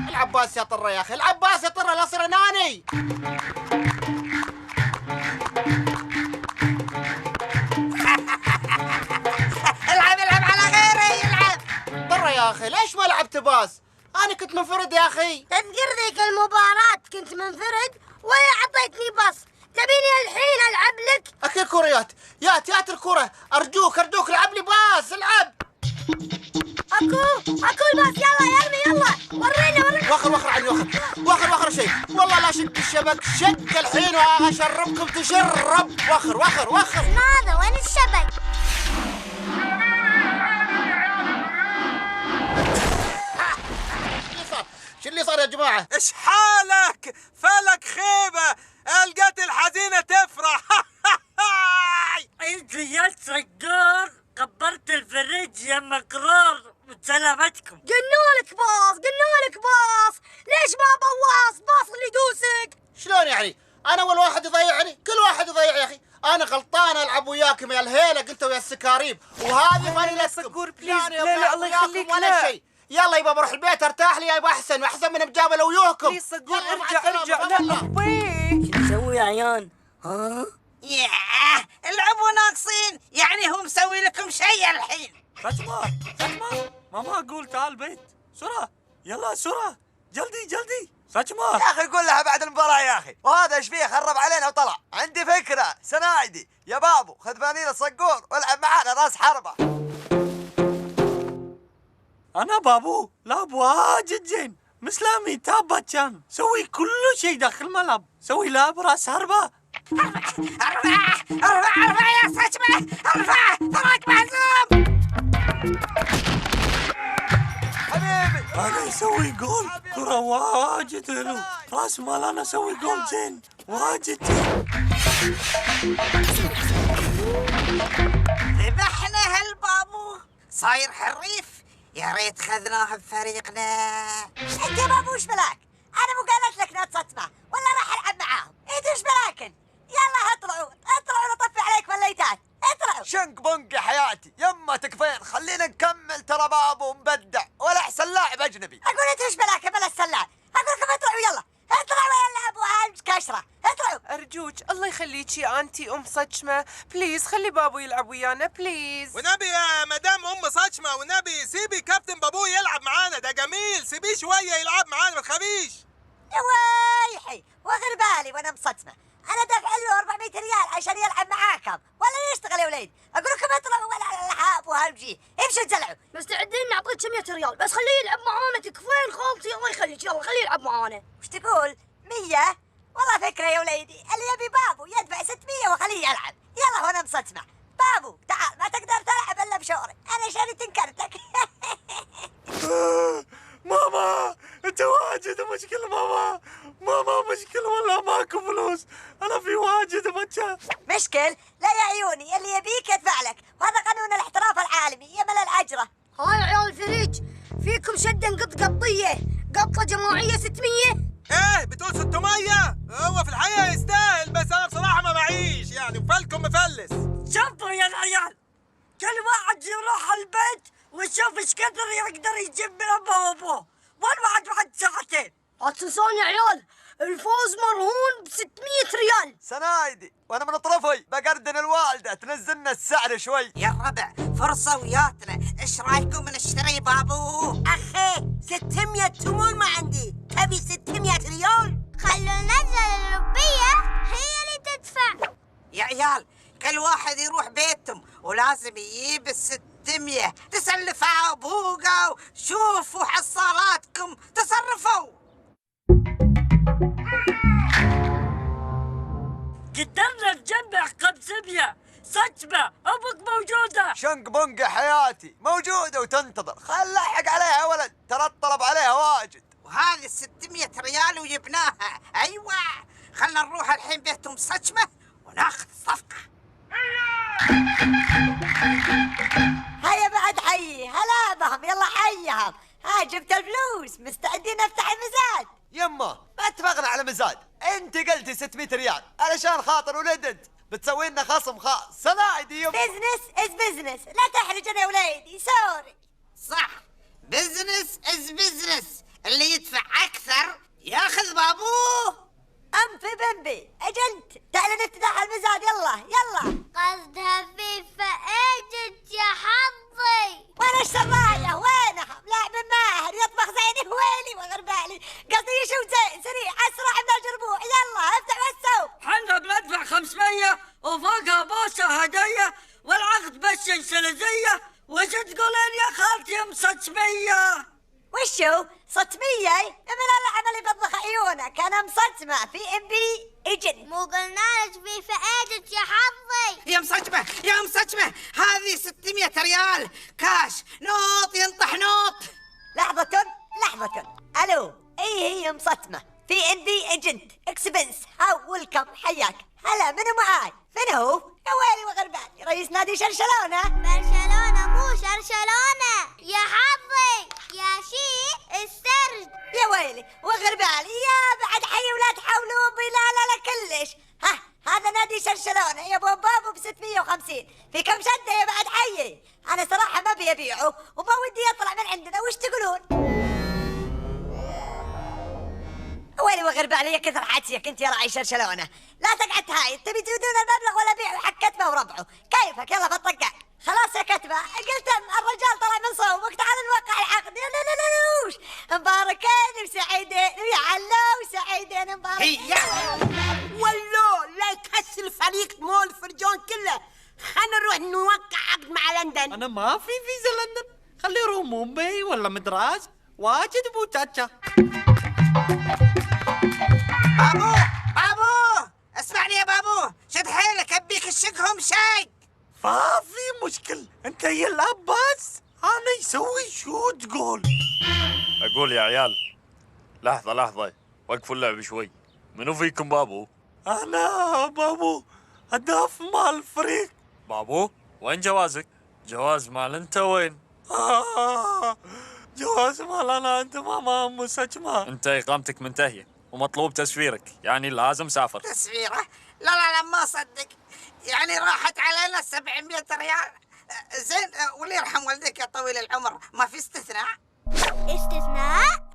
العباس يا طره يا اخي، العباس يا طره، لا اصير اناني. العب على غيري، العب. طره يا اخي ليش ما لعبت باس؟ انا كنت منفرد يا اخي. تذكر ذيك المباراة كنت منفرد ولا عطيتني باص؟ تبيني الحين العب لك؟ اكل كوريات يات الكرة، ارجوك العب لي باس، العب. اكو الباص، يلا يا ابني يلا ورينا. وخر عني وخر شيء، والله لا شق الشبك، شق الحين واشربكم تشرب. وخر ماذا وين الشبك؟ شو اللي صار يا جماعة؟ ايش حالك؟ فلك خيبة، القت الحزينة تفرح. انت يا سجار كبرت الفريج يا مقرار، سلامتكم. قلنا لك باص، ليش ما باص اللي يدوسك؟ شلون يعني؟ انا اول واحد يضيعني؟ كل واحد يضيع يا اخي. انا غلطان العب وياكم يا الهيلة انت ويا السكاريب، وهذه فانيلتكم. لا الله يخليك ولا شيء. يلا يبا بروح البيت ارتاح لي يا يبا، احسن من مجابله ويوهكم. بليز صقور ارجع لا وين؟ شو نسوي يا عيال؟ ها؟ ياه العبوا ناقصين، يعني هو مسوي لكم شيء الحين. فاطمة ماما قول تعال البيت بسرعة، يلا بسرعة جلدي فاطمة. يا اخي قول لها بعد المباراة يا اخي. وهذا ايش فيه خرب علينا وطلع. عندي فكرة سنايدي يا بابو، خذ فانيلة صقور والعب معانا راس حربة. أنا بابو لعب واجد زين، مسلامي تابا كان سوي كل شيء داخل الملعب، سوي لعب راس حربة. ارفع يا سجمة، ارفع تراك مهزوم. حبيبي أنا يسوي جول، كرة واجد حلو، راس مال أنا سوي جول زين واجد زين. ذبحنا هالبابو، صاير حريف، يا ريت خذناه بفريقنا. انت يا بابو وش بلاك؟ انا مو قالت لك لا تصطمه ولا راح العب معاهم، انت وش بلاكن؟ يلا اطلعوا نطفي عليك بالليتات، اطلعوا. شنق بنق يا حياتي، يما تكفين خلينا نكمل ترى بابو مبدع ولا احسن لاعب اجنبي. اقول انت وش بلاك بلا السلاح؟ اقول لكم اطلعوا يلا، اطلعوا يا العبوا هالكشره، اطلعوا. ارجوك الله يخليك يا انتي صجمة، بليز خلي بابو يلعب ويانا بليز. ونبي يا مدام صجمة، ونبي سيبي كابتن بابو يلعب معانا، ده جميل، سيبيه شوية يلعب معانا ما تخافيش. يا ويحي واغر بالي وانا مصدمه، انا دافع له 400 ريال عشان يلعب معاكم ولا يشتغل يا وليد. اقول لكم اطلعوا ولا الحاب وهمجي، امشوا تزلعوا. مستعدين نعطيك 100 ريال بس خليه يلعب معانا. تكفين خالتي الله يخليك، يلا خليه يلعب معانا. وش تقول 100؟ والله فكره يا وليدي، اللي يبي بابو يدفع 600 وخليه يلعب. يلا وانا مصدمه. بابو تعال، ما تقدر تلعب الا بشوري، انا شاري تنكرتك. ماما انت واجد مشكلة، ماما مشكلة والله ماكو فلوس، انا في واجد مجا. مشكل؟ لا يا عيوني، اللي يبيك يدفع لك، وهذا قانون الاحتراف العالمي يمل الاجره. هاي عيال الفريج، فيكم شدة نقط قطية، قطة جماعية 600. ايه بتقول 600؟ هو في الحقيقة يستاهل، بس انا بصراحة ما معيش يعني، وفلكم مفلس. شوفوا يا العيال، كل واحد يروح البيت ويشوف ايش قدر يقدر يجيب من امه وابوه، والواحد بعد ساعتين. لا تنسون يا عيال، الفوز مرهون ب 600 ريال. سنايدي وانا من طرفي بقردن الوالدة تنزلنا السعر شوي. يا الربع فرصة وياتنا، ايش رايكم نشتري بابو؟ اخي 600 تمول ما عندي، تبي 600 ريال؟ خلوا نزل اللبية هي اللي تدفع. يا عيال كل واحد يروح بيتهم ولازم يجيب 600، تسلفوا بوقوا، شوفوا حصالاتكم تصرفوا. قدرنا نجمع 500، سجمة أبوك موجودة. شنق بنق يا حياتي موجودة وتنتظر، خل لحق عليها يا ولد، ترى الطلب عليها واجد. وهذه 600 ريال وجبناها، أيوة. خلنا نروح الحين بيتهم سجمة وناخذ صفقة. هيا بعد حيي، هلا بهم، يلا حيهم. ها جبت الفلوس، مستعدين نفتح المزاد. يما ما اتفقنا على مزاد، انت قلتي 600 ريال علشان خاطر ولدت بتسوي لنا خصم خاص. سنايدي يما بزنس از بزنس، لا تحرجنا يا وليدي، سوري. صح، بزنس از بزنس، اللي يدفع اكثر ياخذ بابوه. ام في بمبي اجنت، تعالى نفتتح المزاد، يلا. قصدها فيفا ايجنت يا حظي. وانا الشرايه وينهم؟ لاعب ماهر يطبخ زيني هويلي وغربالي، قصدي يشوف زين سريع اسرع من الجربوع. يلا افتح والسوق. حنا بندفع 500 وفوقها بوسه هديه والعقد بس انسلزيه. وش تقولين يا خالتي ام 600؟ وشو؟ 600؟ من العمل يبضخ عيونك، انا مصدمه في ام بي ايجنت. مو قلنا لك فيفا ايجنت يا حظي. يا مصجمه هذه 600 ريال كاش، نوط ينطح نوط. لحظة الو، هي مصطمة في ام بي ايجنت اكسبنس. هاو ويلكم، حياك. هلا منو معاي؟ من هو؟ يا ويلي وغربالي، رئيس نادي شرشلونة. برشلونة مو شرشلونة يا حظي، يا شي السرد. يا ويلي وغربالي، يا بعد حي ولا تحاولوا بي. لا كلش. هذا نادي شرشلونة يا بابا ب 650. في كم شدة يا بعد حي؟ انا صراحة ما ابي ابيعه وما ودي يطلع من عندنا. وش تقولون؟ ويلي وغربالي، يا كثر حدسك انت يا راعي شرشلونة. لا تقعد هاي، تبي تودون المبلغ ولا بيعه حق كتبه وربعه. كيفك؟ يلا بطقع. خلاص يا كتبه، قلت الرجال طلع من صوبك، تعال نوقع العقد. لا مباركين وسعيدين ويا علو وسعيدين مباركين. ولو لا يكسر الفريق مول فرجون كله. خلينا نروح نوقع عقد مع لندن. انا ما في فيزا لندن، خلي يروح مومباي ولا مدراس، واجد ابو تاتشا. بابو اسمعني يا بابو، شد حيلك ابيك الشقهم شاي. ما في مشكل، انت يلعب بس انا يسوي شو تقول. اقول يا عيال، لحظة وقفوا اللعب شوي. منو فيكم بابو؟ انا بابو، هداف مال الفريق. بابو وين جوازك؟ جواز مال انت وين؟ جواز مال انا عند ماما ام سجمة. انت اقامتك منتهية ومطلوب تسفيرك، يعني لازم سافر. تسفيرة؟ لا ما اصدق، يعني راحت علينا 700 ريال. زين واللي يرحم والديك يا طويل العمر، ما في استثناء؟ استثناء؟